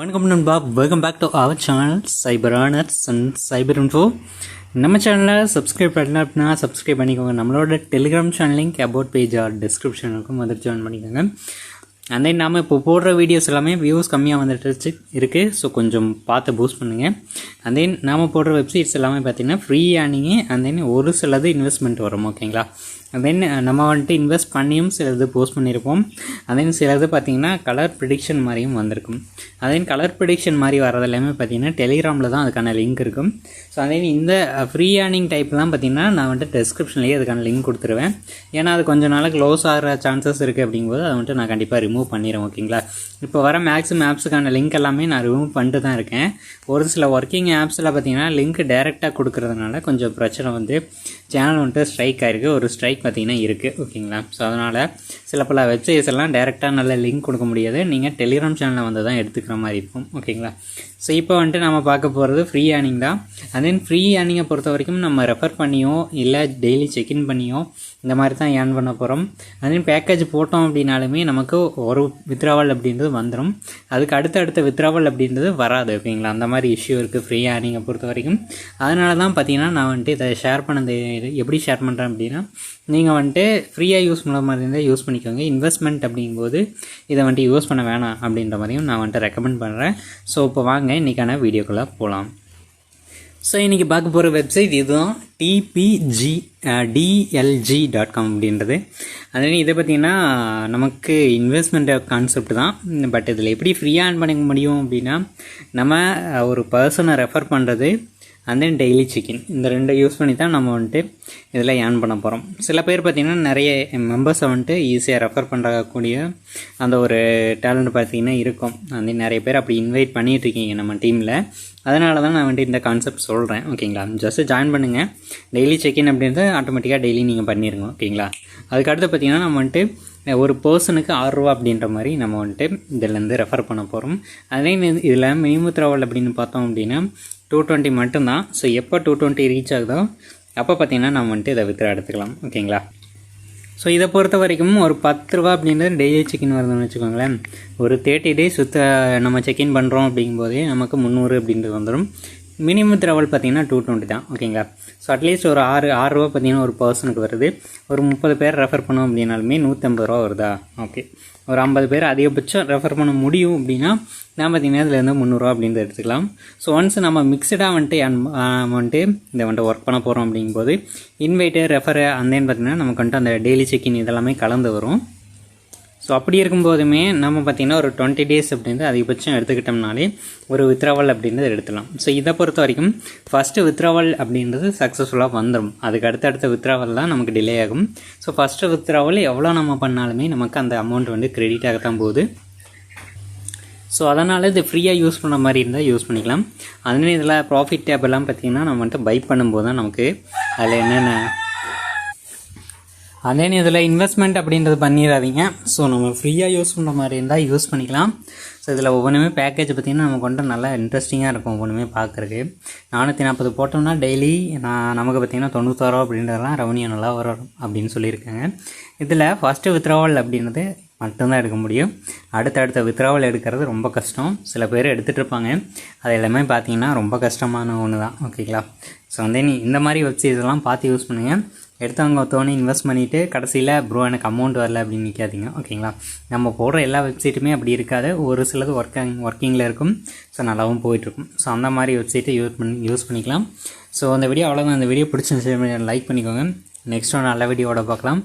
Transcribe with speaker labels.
Speaker 1: வணக்கம் நண்பா, welcome back to our channel cyber honours and cyber info. நம்ம சேனலில் சப்ஸ்கிரைப் பண்ணல அப்படின்னா சப்ஸ்கிரைப் பண்ணிக்கோங்க. நம்மளோட Telegram channel link about page or description இருக்கும், அதை ஜாயின் பண்ணிக்கோங்க. அண்ட் தென் நாம் இப்போ போடுற வீடியோஸ் எல்லாமே வியூஸ் கம்மியாக வந்துட்டு இருக்குது, ஸோ கொஞ்சம் பார்த்து பூஸ்ட் பண்ணுங்கள். அண்ட் தென் நாம் போடுற வெப்சைட்ஸ் எல்லாமே பார்த்திங்கன்னா ஃப்ரீ ஆனிங்கு, அண்ட் தென் ஒரு சிலது இன்வெஸ்ட்மெண்ட் வரும், ஓகேங்களா. அண்ட் தென் நம்ம வந்துட்டு இன்வெஸ்ட் பண்ணியும் சிலது போஸ்ட் பண்ணியிருப்போம். அண்ட் தென் சிலது பார்த்திங்கன்னா கலர் ப்ரிடிக்ஷன் மாதிரியும் வந்திருக்கும். அண்ட் தென் கலர் ப்ரிடிக்ஷன் மாதிரி வரது எல்லாமே பார்த்திங்கன்னா டெலிகிராமில் தான் அதுக்கான லிங்க் இருக்கும். ஸோ அதே இந்த ஃப்ரீ ஏர்னிங் டைப்லாம் பார்த்திங்கன்னா நான் வந்துட்டு டிஸ்கிரிப்ஷன்லேயே அதுக்கான லிங்க் கொடுத்துருவேன். ஏன்னா அது கொஞ்சம் நாளைக்கு க்ளோஸ் ஆகிற சான்சஸ் இருக்குது அப்படிங்கும்போது அதை வந்துட்டு நான் கண்டிப்பாக ரிமூவ் பண்ணிடுவேன், ஓகேங்களா. இப்போ வர மேக்ஸிமம் ஆப்ஸுக்கான லிங்க் எல்லாமே நான் ரிமூவ் பண்ணிட்டு தான் இருக்கேன். ஒரு சில ஒர்க்கிங் ஆப்ஸில் பார்த்திங்கன்னா லிங்க் டைரெக்டாக கொடுக்குறதுனால கொஞ்சம் பிரச்சனை வந்து சேனல் வந்துட்டு ஸ்ட்ரைக் ஆகிருக்கு, ஒரு ஸ்ட்ரைக் பார்த்திங்கன்னா இருக்குது, ஓகேங்களா. ஸோ அதனால் சில பல வெப்சைட்ஸ் எல்லாம் டேரெக்டாக நல்ல லிங்க் கொடுக்க முடியாது, நீங்கள் டெலிகிராம் சேனலில் வந்து தான் எடுத்துக்கிற மாதிரி இருக்கும், ஓகேங்களா. ஸோ இப்போ வந்துட்டு நம்ம பார்க்க போகிறது ஃப்ரீ ஏர்னிங் தான். அண்ட் தென் ஃப்ரீ ஏர்னிங்கை பொறுத்த வரைக்கும் நம்ம ரெஃபர் பண்ணியோ இல்லை டெய்லி செக்இன் பண்ணியோ இந்த மாதிரி தான் ஏர்ன் பண்ண போகிறோம். அண்ட் தென் பேக்கேஜ் போட்டோம் அப்படின்னாலுமே நமக்கு ஒரு வித்ராவல் அப்படின்றது வந்துடும், அதுக்கு அடுத்த வித்ராவல் அப்படின்றது வராது, ஓகேங்களா. அந்த மாதிரி இஷ்யூ இருக்குது ஃப்ரீ ஏர்னிங்கை பொறுத்த வரைக்கும். அதனால தான் பார்த்தீங்கன்னா நான் வந்துட்டு இதை ஷேர் பண்ணது எப்படி ஷேர் பண்ணுறேன் அப்படின்னா, நீங்கள் வந்துட்டு ஃப்ரீயாக யூஸ் பண்ணுற மாதிரி இருந்தால் யூஸ் பண்ணிக்கோங்க. இன்வெஸ்ட்மெண்ட் அப்படிங்கும்போது இதை வந்துட்டு யூஸ் பண்ண வேணாம் அப்படின்ற மாதிரியும் நான் வந்துட்டு ரெக்கமெண்ட் பண்ணுறேன். ஸோ இப்போ வாங்க இன்றைக்கான வீடியோக்குள்ளே போகலாம். ஸோ இன்றைக்கி பார்க்க போகிற வெப்சைட் இதுதான், tpgdlg.com அப்படின்றது. அதே இதை பார்த்திங்கன்னா நமக்கு இன்வெஸ்ட்மெண்ட் கான்செப்ட் தான், பட் இதில் எப்படி ஃப்ரீயாக ஏர்ன் பண்ணிக்க முடியும் அப்படின்னா, நம்ம ஒரு பர்சனை ரெஃபர் பண்ணுறது அண்ட் தென் டெய்லி செக்இன், இந்த ரெண்டை யூஸ் பண்ணி தான் நம்ம வந்துட்டு இதில் ஏர்ன் பண்ண போகிறோம். சில பேர் பார்த்திங்கன்னா நிறைய மெம்பர்ஸை வந்துட்டு ஈஸியாக ரெஃபர் பண்ணுறக்கூடிய அந்த ஒரு டேலண்ட் பார்த்திங்கன்னா இருக்கும். அந்த நிறைய பேர் அப்படி இன்வைட் பண்ணிகிட்ருக்கீங்க நம்ம டீமில். அதனால தான் நான் வந்துட்டு இந்த கான்செப்ட் சொல்கிறேன், ஓகேங்களா. ஜஸ்ட்டு ஜாயின் பண்ணுங்கள். டெய்லி செக்இன் அப்படின்றது ஆட்டோமேட்டிக்காக டெய்லி நீங்கள் பண்ணிடுங்க, ஓகேங்களா. அதுக்கடுத்து பார்த்திங்கன்னா நம்ம வந்துட்டு ஒரு பர்சனுக்கு 6 ரூபா அப்படின்ற மாதிரி நம்ம வந்துட்டு இதிலேருந்து ரெஃபர் பண்ண போகிறோம். அதே இதில் மினிமம் த்ராவல் அப்படின்னு பார்த்தோம் அப்படின்னா 220 மட்டும்தான். ஸோ எப்போ 220 ரீச் ஆகுதோ அப்போ பார்த்திங்கன்னா நம்ம வந்துட்டு இதை வித்ரா எடுத்துக்கலாம், ஓகேங்களா. ஸோ இதை பொறுத்த வரைக்கும் ஒரு 10 ரூபா அப்படின்றது டெய்லி செக்இன் வருதுன்னு வச்சுக்கோங்களேன். ஒரு 30 டேஸ் நம்ம செக்இன் பண்ணுறோம் அப்படிங்கும்போதே நமக்கு 300 அப்படின்றது வந்துடும். மினிமம் த்ராவல் பார்த்திங்கன்னா 220 தான், ஓகேங்களா. ஸோ அட்லீஸ்ட் ஒரு 6 ரூபா பார்த்திங்கன்னா ஒரு பர்சனுக்கு வருது. ஒரு 30 பேர் ரெஃபர் பண்ணோம் அப்படின்னாலுமே 150 ரூபா வருதா, ஓகே. ஒரு 50 பேர் அதிகபட்சம் ரெஃபர் பண்ண முடியும் அப்படின்னா நான் பார்த்திங்கன்னா இதுலேருந்து 300 ரூபா அப்படின்றது எடுத்துக்கலாம். ஸோ ஒன்ஸ் நம்ம மிக்சடாக வந்துட்டு இதை வந்துட்டு ஒர்க் பண்ண போகிறோம் அப்படிங்கும்போது இன்வைட்டு ரெஃபரு அந்தேன்னு பார்த்திங்கன்னா நமக்கு வந்துட்டு அந்த டெய்லி செக்இன் இதெல்லாமே கலந்து வரும். ஸோ அப்படி இருக்கும்போதுமே நம்ம பார்த்திங்கன்னா ஒரு 20 டேஸ் அப்படின்றது அதிகபட்சம் எடுத்துக்கிட்டோம்னாலே ஒரு வித்ராவல் அப்படின்றது எடுத்துக்கலாம். ஸோ இதை பொறுத்த வரைக்கும் ஃபஸ்ட்டு வித்ராவல் அப்படின்றது சக்ஸஸ்ஃபுல்லாக வந்துடும். அதுக்கு அடுத்த வித்ராவல் தான் நமக்கு டிலே ஆகும். ஸோ ஃபஸ்ட்டு வித்ராவல் எவ்வளோ நம்ம பண்ணாலுமே நமக்கு அந்த அமௌண்ட் வந்து கிரெடிட் ஆகத்தான் போகுது. ஸோ அதனால் இது ஃப்ரீயாக யூஸ் பண்ண மாதிரி இருந்தால் யூஸ் பண்ணிக்கலாம். அதுமாதிரி இதில் ப்ராஃபிட் டேப் எல்லாம் பார்த்திங்கன்னா நம்ம வந்துட்டு பை பண்ணும்போது தான் நமக்கு அதில் என்னென்ன அதே இதில் இன்வெஸ்ட்மெண்ட் அப்படின்றது பண்ணிடாதீங்க. ஸோ நம்ம ஃப்ரீயாக யூஸ் பண்ணுற மாதிரி இருந்தால் யூஸ் பண்ணிக்கலாம். ஸோ இதில் ஒவ்வொன்றுமே பேக்கேஜ் பார்த்திங்கன்னா நமக்கு வந்துட்டு நல்லா இன்ட்ரெஸ்டிங்காக இருக்கும் ஒவ்வொன்றுமே பார்க்குறதுக்கு. 440 போட்டோம்னா டெய்லி நமக்கு பார்த்திங்கன்னா 96 ரூபா அப்படின்றதெல்லாம் ரெவன்யூ நல்லா வரும் அப்படின்னு சொல்லியிருக்காங்க. இதில் ஃபஸ்ட்டு வித்ராவல் அப்படின்றது மட்டும்தான் எடுக்க முடியும். அடுத்த வித்ராவல் எடுக்கிறது ரொம்ப கஷ்டம். சில பேர் எடுத்துகிட்டு இருப்பாங்க, அது எல்லாமே பார்த்திங்கன்னா ரொம்ப கஷ்டமான ஒன்று தான், ஓகேங்களா. ஸோ வந்து இந்த மாதிரி வெப்சைட்ஸ்லாம் பார்த்து யூஸ் பண்ணுங்கள். எடுத்தவங்க ஒருத்தவொன்னே இன்வெஸ்ட் பண்ணிவிட்டு கடைசியில் ப்ரோ எனக்கு அமௌண்ட் வரல அப்படின்னு நிற்காதீங்க, ஓகேங்களா. நம்ம போடுற எல்லா வெப்சைட்டுமே அப்படி இருக்காது, ஒரு சிலது ஒர்க்கிங்கில் இருக்கும், ஸோ நல்லாவும் போயிட்டுருக்கும். ஸோ அந்த மாதிரி வெப்சைட்டை யூஸ் பண்ணிக்கலாம். ஸோ அந்த வீடியோ அவ்வளோதான். அந்த வீடியோ பிடிச்சிருந்துச்சு லைக் பண்ணிக்கோங்க. நெக்ஸ்ட் ஒரு நல்ல வீடியோவோட பார்க்கலாம்.